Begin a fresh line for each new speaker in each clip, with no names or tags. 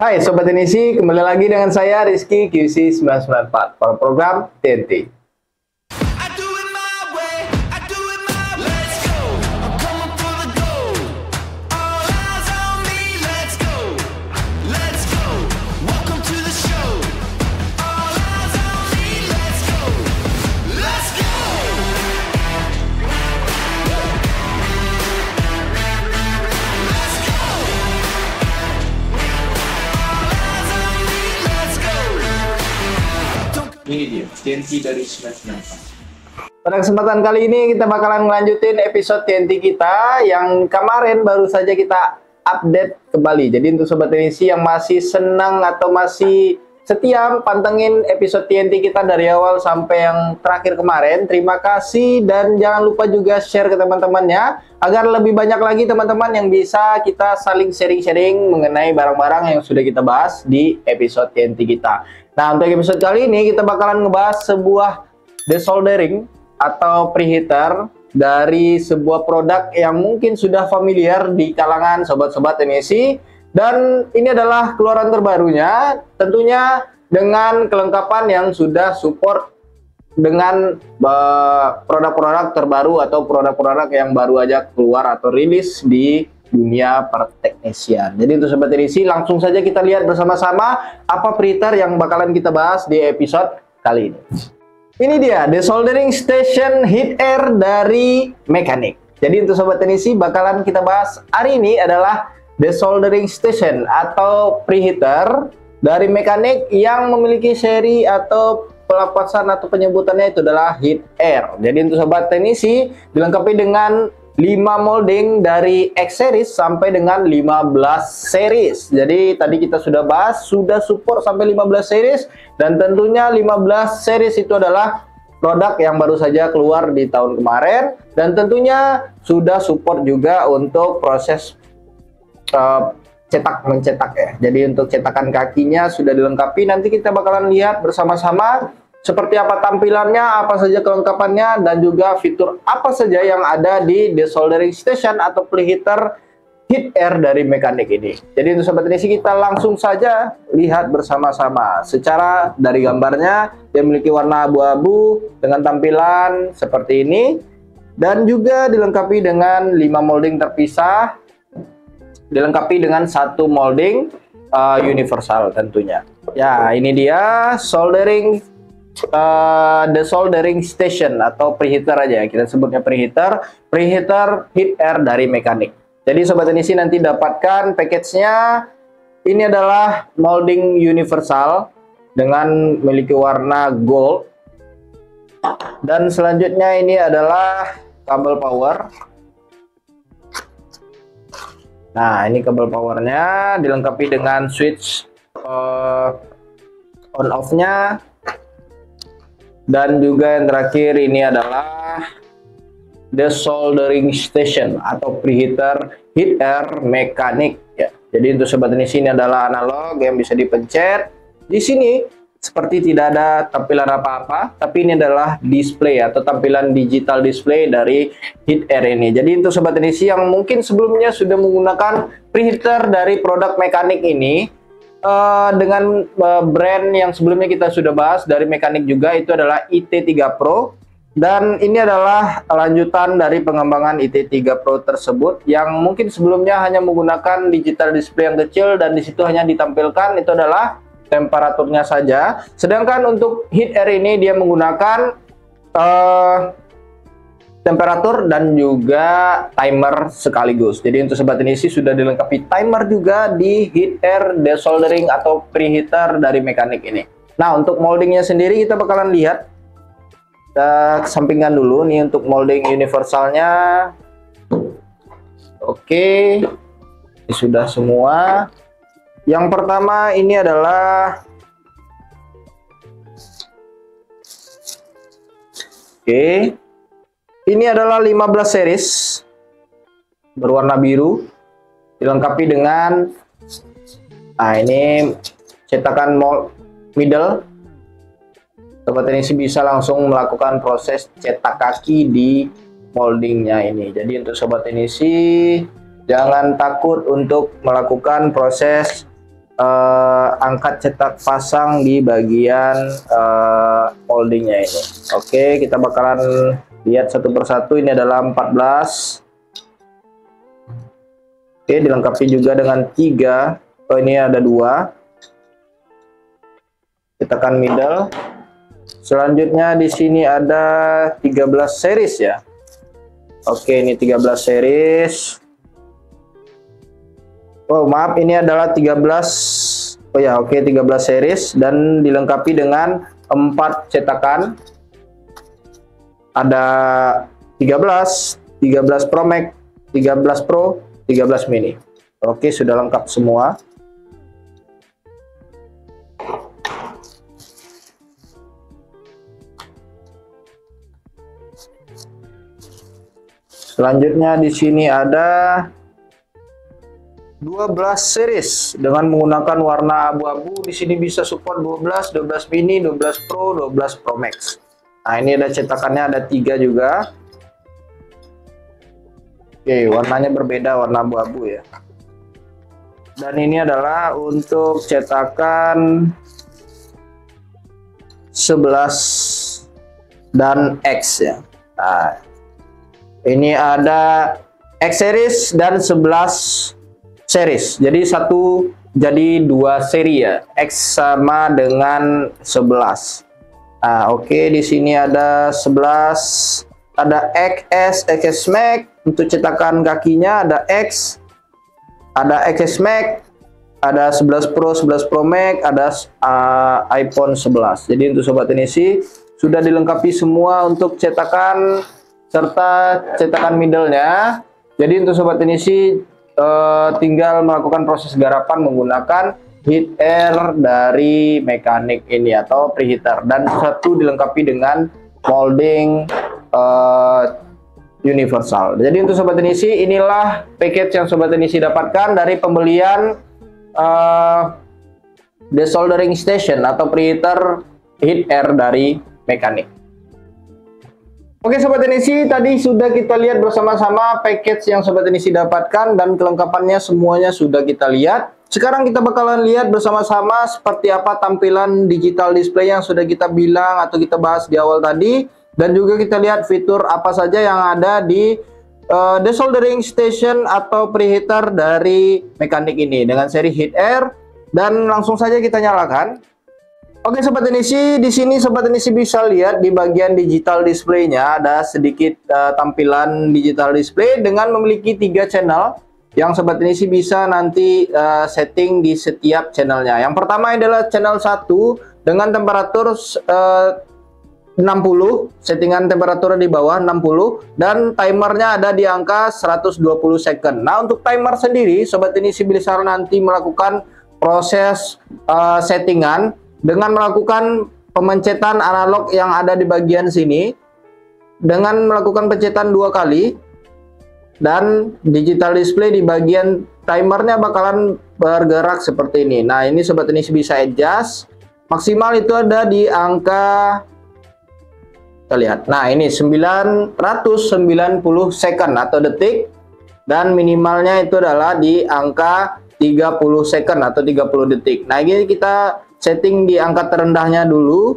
Hai Sobat Tenisi, kembali lagi dengan saya Rizky QC 994 para program TNT.
Ini dia, TNT dari 994.
Pada kesempatan kali ini kita bakalan melanjutin episode TNT kita yang kemarin baru saja kita update kembali. Jadi untuk Sobat Tenisi yang masih senang atau masih setia pantengin episode TNT kita dari awal sampai yang terakhir kemarin, terima kasih dan jangan lupa juga share ke teman-temannya agar lebih banyak lagi teman-teman yang bisa kita saling sharing-sharing mengenai barang-barang yang sudah kita bahas di episode TNT kita. Nah, untuk episode kali ini kita bakalan ngebahas sebuah desoldering atau preheater dari sebuah produk yang mungkin sudah familiar di kalangan sobat-sobat TNC, dan ini adalah keluaran terbarunya tentunya dengan kelengkapan yang sudah support dengan produk-produk terbaru atau produk-produk yang baru aja keluar atau rilis di dunia perteknisian. Jadi untuk Sobat TNC langsung saja kita lihat bersama-sama apa preheater yang bakalan kita bahas di episode kali ini. Ini dia desoldering station heat air dari Mechanic. Jadi untuk Sobat TNC bakalan kita bahas hari ini adalah desoldering station atau preheater dari Mechanic yang memiliki seri atau pelapasan atau penyebutannya itu adalah heat air. Jadi untuk Sobat TNC dilengkapi dengan 5 molding dari X series sampai dengan 15 series. Jadi tadi kita sudah bahas sudah support sampai 15 series, dan tentunya 15 series itu adalah produk yang baru saja keluar di tahun kemarin, dan tentunya sudah support juga untuk proses cetak mencetak ya. Jadi untuk cetakan kakinya sudah dilengkapi. Nanti kita bakalan lihat bersama-sama seperti apa tampilannya, apa saja kelengkapannya, dan juga fitur apa saja yang ada di desoldering station atau preheater heat air dari Mechanic ini. Jadi untuk Sobat TNC kita langsung saja lihat bersama-sama. Secara dari gambarnya dia memiliki warna abu-abu dengan tampilan seperti ini, dan juga dilengkapi dengan 5 molding terpisah, dilengkapi dengan 1 molding universal tentunya. Ya, ini dia desoldering station atau preheater aja, kita sebutnya preheater heat air dari Mechanic. Jadi Sobat TNC nanti dapatkan package-nya. Ini adalah molding universal dengan memiliki warna gold, dan selanjutnya ini adalah kabel power. Nah, ini kabel powernya dilengkapi dengan switch on off-nya. Dan juga yang terakhir ini adalah desoldering station atau preheater heat air Mechanic ya. Jadi untuk Sobat TNC ini adalah analog yang bisa dipencet. Di sini seperti tidak ada tampilan apa-apa, tapi ini adalah display atau tampilan digital display dari heat air ini. Jadi untuk Sobat TNC yang mungkin sebelumnya sudah menggunakan preheater dari produk Mechanic ini, dengan brand yang sebelumnya kita sudah bahas dari Mechanic juga, itu adalah IT3 Pro, dan ini adalah lanjutan dari pengembangan IT3 Pro tersebut yang mungkin sebelumnya hanya menggunakan digital display yang kecil, dan disitu hanya ditampilkan itu adalah temperaturnya saja. Sedangkan untuk heat air ini dia menggunakan temperatur dan juga timer sekaligus. Jadi untuk Sobat TNC sudah dilengkapi timer juga di heat air desoldering atau preheater dari Mechanic ini. Nah, untuk moldingnya sendiri kita bakalan lihat. Kita kesampingkan dulu nih untuk molding universalnya. Oke, ini sudah semua. Yang pertama ini adalah ini adalah 15 series berwarna biru, dilengkapi dengan ini cetakan middle. Sobat TNC bisa langsung melakukan proses cetak kaki di moldingnya ini. Jadi untuk Sobat TNC jangan takut untuk melakukan proses angkat cetak pasang di bagian moldingnya ini. Oke, kita bakalan lihat satu persatu. Ini adalah 14. Oke, dilengkapi juga dengan 3. Oh, ini ada 2. Kita tekan middle. Selanjutnya di sini ada 13 series ya. Oke, ini 13 series. Oh, maaf, ini adalah 13. Oh ya, oke, 13 series dan dilengkapi dengan 4 cetakan. Ada 13, 13 Pro Max, 13 Pro, 13 Mini. Oke, sudah lengkap semua. Selanjutnya di sini ada 12 series dengan menggunakan warna abu-abu. Di sini bisa support 12, 12 mini, 12 Pro, 12 Pro Max. Nah, ini ada cetakannya, ada 3 juga. Oke, warnanya berbeda, warna abu-abu ya. Dan ini adalah untuk cetakan 11 dan X ya. Nah, ini ada X series dan 11 series. Jadi jadi 2 seri ya. X sama dengan 11. Nah, oke, di sini ada 11, ada XS, XS Max. Untuk cetakan kakinya ada X, ada XS Max, ada 11 Pro, 11 Pro Max, ada iPhone 11. Jadi untuk sobat Tenisi sudah dilengkapi semua untuk cetakan serta cetakan middle-nya. Jadi untuk sobat Tenisi tinggal melakukan proses garapan menggunakan heat air dari mekanik ini atau preheater, dan satu dilengkapi dengan molding universal. Jadi untuk sobat Tenisi, inilah package yang sobat Tenisi dapatkan dari pembelian desoldering station atau preheater heat air dari mekanik. Oke sobat Tenisi, tadi sudah kita lihat bersama-sama package yang sobat Tenisi dapatkan dan kelengkapannya semuanya sudah kita lihat. Sekarang kita bakalan lihat bersama-sama seperti apa tampilan digital display yang sudah kita bilang atau kita bahas di awal tadi, dan juga kita lihat fitur apa saja yang ada di desoldering station atau preheater dari mekanik ini dengan seri heat air. Dan langsung saja kita nyalakan. Oke sobat Tenisi, di sini sobat Tenisi bisa lihat di bagian digital display-nya ada sedikit tampilan digital display dengan memiliki 3 channel yang sobat Tenisi bisa nanti setting di setiap channelnya. Yang pertama adalah channel 1 dengan temperatur 60, settingan temperatur di bawah 60, dan timernya ada di angka 120 second. Nah, untuk timer sendiri sobat Tenisi bisa nanti melakukan proses settingan dengan melakukan pemencetan analog yang ada di bagian sini dengan melakukan pencetan 2 kali, dan digital display di bagian timernya bakalan bergerak seperti ini. Nah, ini sobat Tenisi bisa adjust maksimal itu ada di angka, kita lihat, nah ini 990 second atau detik, dan minimalnya itu adalah di angka 30 second atau 30 detik. Nah, ini kita setting di angka terendahnya dulu.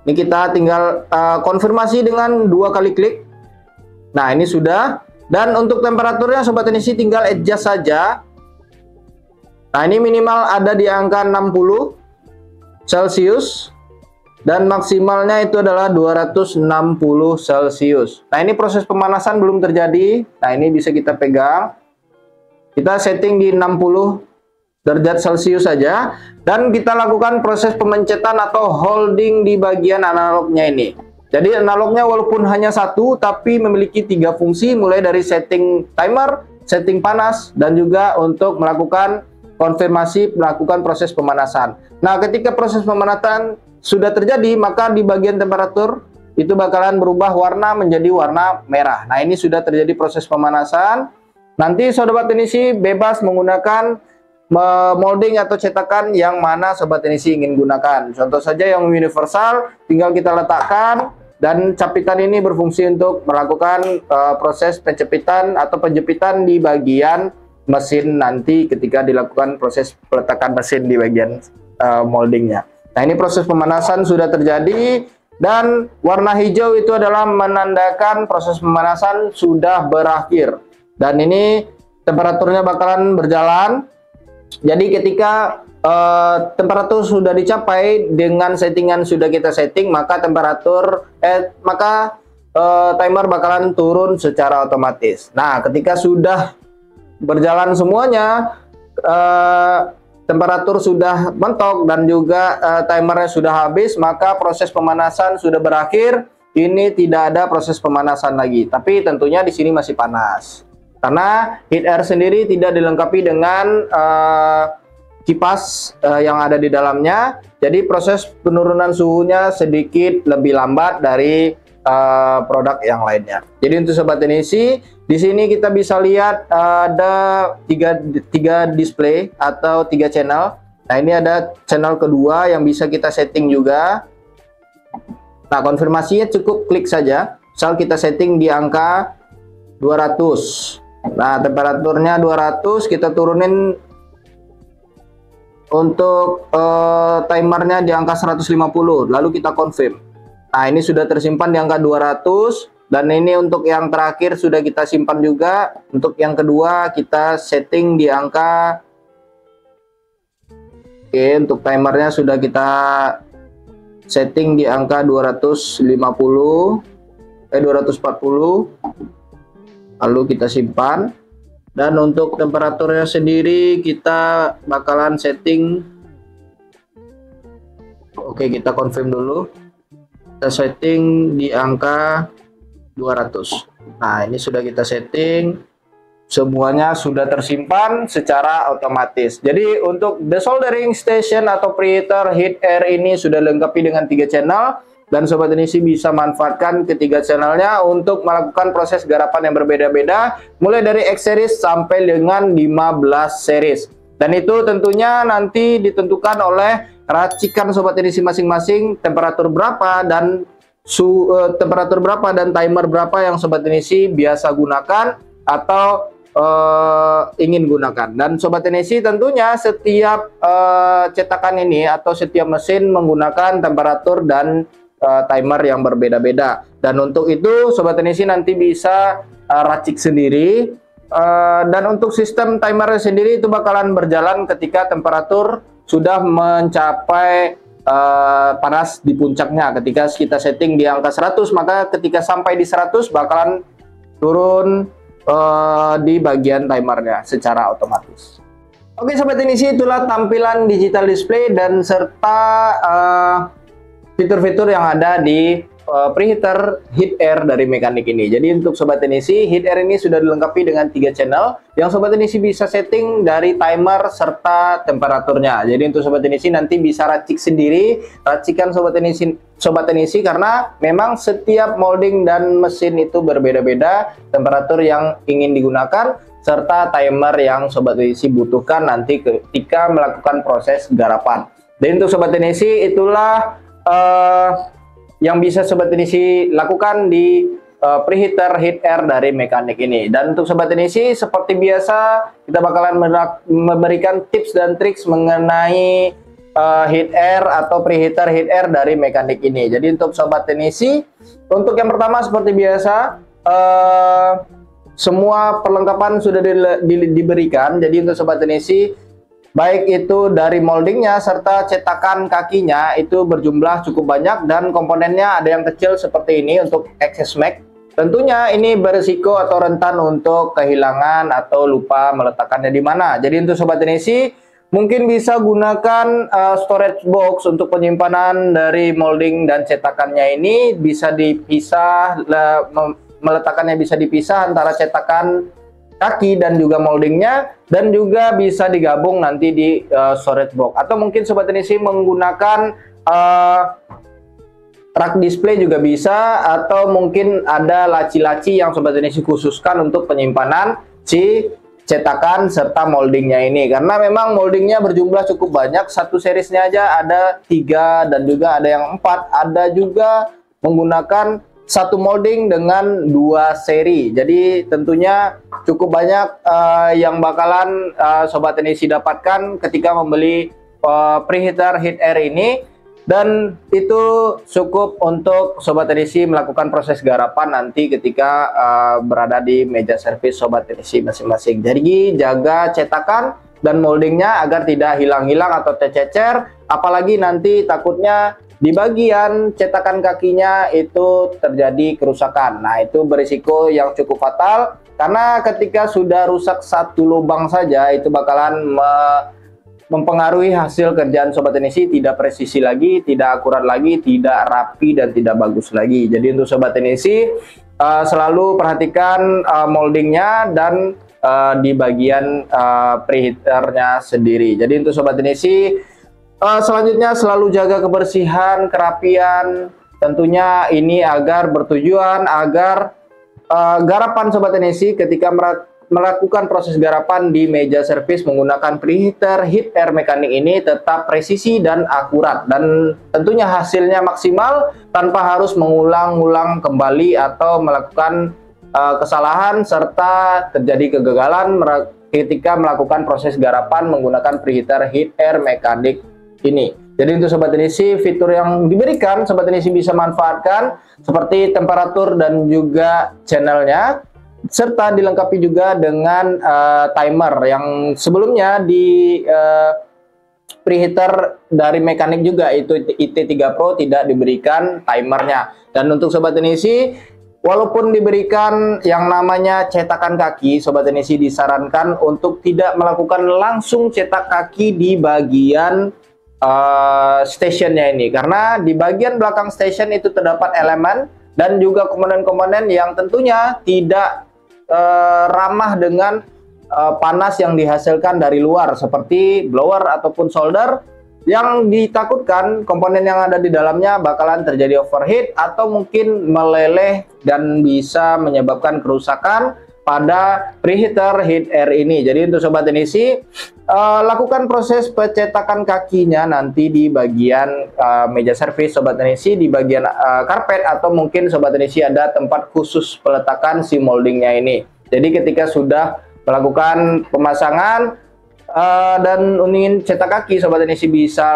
Ini kita tinggal konfirmasi dengan 2 kali klik. Nah, ini sudah. Dan untuk temperaturnya sobat Tenisi tinggal adjust saja. Nah, ini minimal ada di angka 60 Celcius dan maksimalnya itu adalah 260 Celcius. Nah, ini proses pemanasan belum terjadi. Nah, ini bisa kita pegang. Kita setting di 60 derajat Celcius saja, dan kita lakukan proses pemencetan atau holding di bagian analognya ini. Jadi analognya walaupun hanya 1 tapi memiliki 3 fungsi, mulai dari setting timer, setting panas, dan juga untuk melakukan konfirmasi melakukan proses pemanasan. Nah, ketika proses pemanasan sudah terjadi, maka di bagian temperatur itu bakalan berubah warna menjadi warna merah. Nah, ini sudah terjadi proses pemanasan. Nanti sobat Tenisi bebas menggunakan molding atau cetakan yang mana sobat Tenisi ingin gunakan. Contoh saja yang universal, tinggal kita letakkan, dan capitan ini berfungsi untuk melakukan proses pencepitan atau penjepitan di bagian mesin nanti ketika dilakukan proses peletakan mesin di bagian moldingnya. Nah, ini proses pemanasan sudah terjadi, dan warna hijau itu adalah menandakan proses pemanasan sudah berakhir. Dan ini temperaturnya bakalan berjalan. Jadi ketika temperatur sudah dicapai dengan settingan sudah kita setting, maka timer bakalan turun secara otomatis. Nah, ketika sudah berjalan semuanya, temperatur sudah mentok dan juga timernya sudah habis, maka proses pemanasan sudah berakhir. Ini tidak ada proses pemanasan lagi, tapi tentunya di sini masih panas karena heat air sendiri tidak dilengkapi dengan kipas yang ada di dalamnya. Jadi proses penurunan suhunya sedikit lebih lambat dari produk yang lainnya. Jadi untuk sobat teknisi, di sini kita bisa lihat ada tiga display atau 3 channel. Nah, ini ada channel kedua yang bisa kita setting juga. Nah, konfirmasinya cukup klik saja. Misal kita setting di angka 200. Nah, temperaturnya 200, kita turunin untuk timernya di angka 150, lalu kita confirm. Nah, ini sudah tersimpan di angka 200, dan ini untuk yang terakhir sudah kita simpan juga. Untuk yang kedua kita setting di angka, oke, untuk timernya sudah kita setting di angka 240, lalu kita simpan. Dan untuk temperaturnya sendiri kita bakalan setting, oke, kita confirm dulu. Kita setting di angka 200. Nah, ini sudah kita setting, semuanya sudah tersimpan secara otomatis. Jadi untuk desoldering station atau preheater heat air ini sudah lengkapi dengan 3 channel, dan sobat teknisi bisa manfaatkan ketiga channelnya untuk melakukan proses garapan yang berbeda-beda, mulai dari X series sampai dengan 15 series. Dan itu tentunya nanti ditentukan oleh racikan sobat teknisi masing-masing, temperatur berapa dan timer berapa yang sobat teknisi biasa gunakan atau ingin gunakan. Dan sobat teknisi tentunya setiap cetakan ini atau setiap mesin menggunakan temperatur dan timer yang berbeda-beda. Dan untuk itu sobat teknisi nanti bisa racik sendiri. Dan untuk sistem timernya sendiri itu bakalan berjalan ketika temperatur sudah mencapai panas di puncaknya. Ketika kita setting di angka 100, maka ketika sampai di 100 bakalan turun di bagian timernya secara otomatis. Oke sobat teknisi, itulah tampilan digital display dan serta fitur-fitur yang ada di preheater heat air dari Mekanik ini. Jadi untuk sobat teknisi, heat air ini sudah dilengkapi dengan 3 channel yang sobat teknisi bisa setting dari timer serta temperaturnya. Jadi untuk sobat teknisi nanti bisa racik sendiri, racikan sobat teknisi karena memang setiap molding dan mesin itu berbeda-beda temperatur yang ingin digunakan serta timer yang sobat teknisi butuhkan nanti ketika melakukan proses garapan. Dan untuk sobat teknisi, itulah yang bisa sobat teknisi lakukan di preheater heat air dari Mekanik ini. Dan untuk sobat teknisi, seperti biasa kita bakalan memberikan tips dan triks mengenai heat air atau preheater heat air dari Mekanik ini. Jadi untuk sobat teknisi, untuk yang pertama seperti biasa semua perlengkapan sudah diberikan. Jadi untuk sobat teknisi, baik itu dari moldingnya serta cetakan kakinya itu berjumlah cukup banyak, dan komponennya ada yang kecil seperti ini untuk excess mag. Tentunya ini berisiko atau rentan untuk kehilangan atau lupa meletakkannya di mana. Jadi untuk sobat teknisi mungkin bisa gunakan storage box untuk penyimpanan dari molding dan cetakannya. Ini bisa dipisah, meletakkannya bisa dipisah antara cetakan kaki dan juga moldingnya, dan juga bisa digabung nanti di storage box. Atau mungkin sobat teknisi menggunakan rak display juga bisa, atau mungkin ada laci-laci yang sobat teknisi khususkan untuk penyimpanan si cetakan serta moldingnya ini. Karena memang moldingnya berjumlah cukup banyak, satu seriesnya aja ada 3 dan juga ada yang 4, ada juga menggunakan satu molding dengan 2 seri. Jadi tentunya cukup banyak yang bakalan Sobat Teknisi dapatkan ketika membeli preheater heat air ini, dan itu cukup untuk Sobat Teknisi melakukan proses garapan nanti ketika berada di meja servis Sobat Teknisi masing-masing. Jadi jaga cetakan dan moldingnya agar tidak hilang-hilang atau tercecer, apalagi nanti takutnya di bagian cetakan kakinya itu terjadi kerusakan. Nah, itu berisiko yang cukup fatal, karena ketika sudah rusak satu lubang saja itu bakalan mempengaruhi hasil kerjaan Sobat Teknisi, tidak presisi lagi, tidak akurat lagi, tidak rapi, dan tidak bagus lagi. Jadi untuk Sobat Teknisi selalu perhatikan moldingnya dan di bagian preheaternya sendiri. Jadi untuk Sobat Teknisi selanjutnya selalu jaga kebersihan, kerapian. Tentunya ini agar bertujuan agar garapan Sobat Teknisi ketika melakukan proses garapan di meja servis menggunakan preheater heat air mekanik ini tetap presisi dan akurat, dan tentunya hasilnya maksimal tanpa harus mengulang-ulang kembali atau melakukan kesalahan serta terjadi kegagalan ketika melakukan proses garapan menggunakan preheater heat air mekanik ini. Jadi untuk Sobat Teknisi, fitur yang diberikan Sobat Teknisi bisa manfaatkan seperti temperatur dan juga channelnya, serta dilengkapi juga dengan timer yang sebelumnya di preheater dari mekanik juga itu IT3 Pro tidak diberikan timernya. Dan untuk Sobat Teknisi, walaupun diberikan yang namanya cetakan kaki, Sobat Teknisi disarankan untuk tidak melakukan langsung cetak kaki di bagian stationnya ini, karena di bagian belakang station itu terdapat elemen dan juga komponen-komponen yang tentunya tidak ramah dengan panas yang dihasilkan dari luar, seperti blower ataupun solder, yang ditakutkan komponen yang ada di dalamnya bakalan terjadi overheat atau mungkin meleleh dan bisa menyebabkan kerusakan pada preheater heat air ini. Jadi untuk Sobat Teknisi, lakukan proses pencetakan kakinya nanti di bagian meja servis Sobat Teknisi, di bagian karpet, atau mungkin Sobat Teknisi ada tempat khusus peletakan si moldingnya ini. Jadi ketika sudah melakukan pemasangan dan ingin cetak kaki, Sobat Teknisi bisa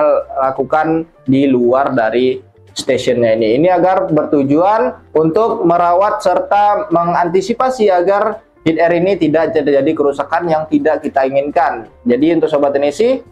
lakukan di luar dari stationnya ini. Ini agar bertujuan untuk merawat serta mengantisipasi agar heat air ini tidak terjadi kerusakan yang tidak kita inginkan. Jadi untuk Sobat Teknisi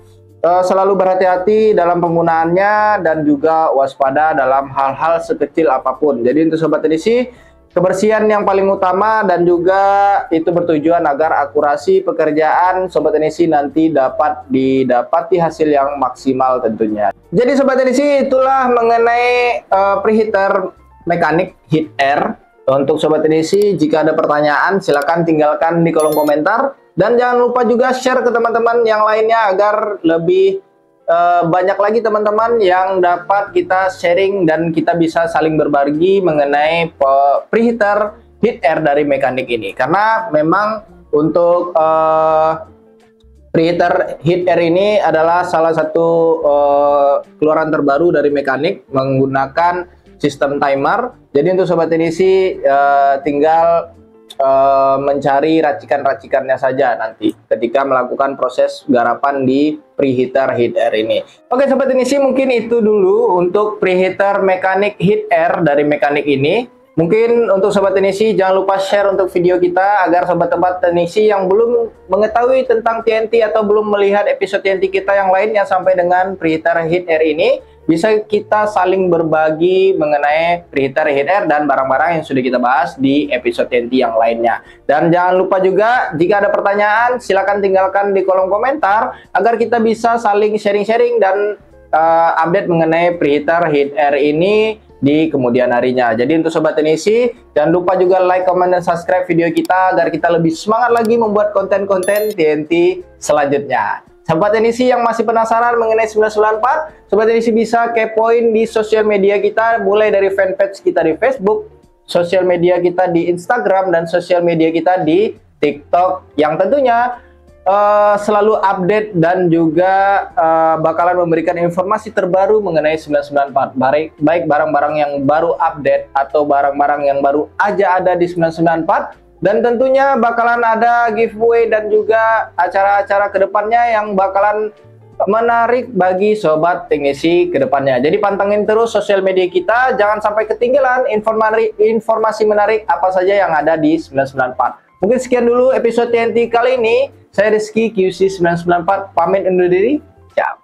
selalu berhati-hati dalam penggunaannya dan juga waspada dalam hal-hal sekecil apapun. Jadi untuk Sobat Teknisi, kebersihan yang paling utama, dan juga itu bertujuan agar akurasi pekerjaan Sobat Teknisi nanti dapat didapati hasil yang maksimal tentunya. Jadi Sobat Teknisi, itulah mengenai preheater mekanik heat air. Untuk Sobat Teknisi, jika ada pertanyaan silakan tinggalkan di kolom komentar, dan jangan lupa juga share ke teman-teman yang lainnya agar lebih banyak lagi teman-teman yang dapat kita sharing dan kita bisa saling berbagi mengenai preheater heat air dari mekanik ini. Karena memang untuk preheater heat air ini adalah salah satu keluaran terbaru dari mekanik menggunakan sistem timer. Jadi untuk Sobat Teknisi tinggal mencari racikan-racikannya saja nanti ketika melakukan proses garapan di preheater heat air ini. Oke Sobat Teknisi, mungkin itu dulu untuk preheater mekanik heat air dari mekanik ini. Mungkin untuk Sobat Teknisi jangan lupa share untuk video kita agar Sobat-sobat Teknisi yang belum mengetahui tentang TNT atau belum melihat episode TNT kita yang lainnya sampai dengan preheater heat air ini, bisa kita saling berbagi mengenai preheater heat air dan barang-barang yang sudah kita bahas di episode TNT yang lainnya. Dan jangan lupa juga jika ada pertanyaan silakan tinggalkan di kolom komentar agar kita bisa saling sharing-sharing dan update mengenai preheater heat air ini di kemudian harinya. Jadi untuk Sobat Teknisi jangan lupa juga like, comment, dan subscribe video kita agar kita lebih semangat lagi membuat konten-konten TNT selanjutnya. Sobat Teknisi yang masih penasaran mengenai 994, Sobat Teknisi bisa kepoin di sosial media kita, mulai dari fanpage kita di Facebook, sosial media kita di Instagram, dan sosial media kita di TikTok, yang tentunya selalu update dan juga bakalan memberikan informasi terbaru mengenai 994, baik barang-barang yang baru update atau barang-barang yang baru aja ada di 994, dan tentunya bakalan ada giveaway dan juga acara-acara kedepannya yang bakalan menarik bagi sobat teknisi kedepannya. Jadi pantengin terus sosial media kita, jangan sampai ketinggalan informasi menarik apa saja yang ada di 994. Mungkin sekian dulu episode TNT kali ini. Saya Rizky QC 994 pamit undur diri. Ciao.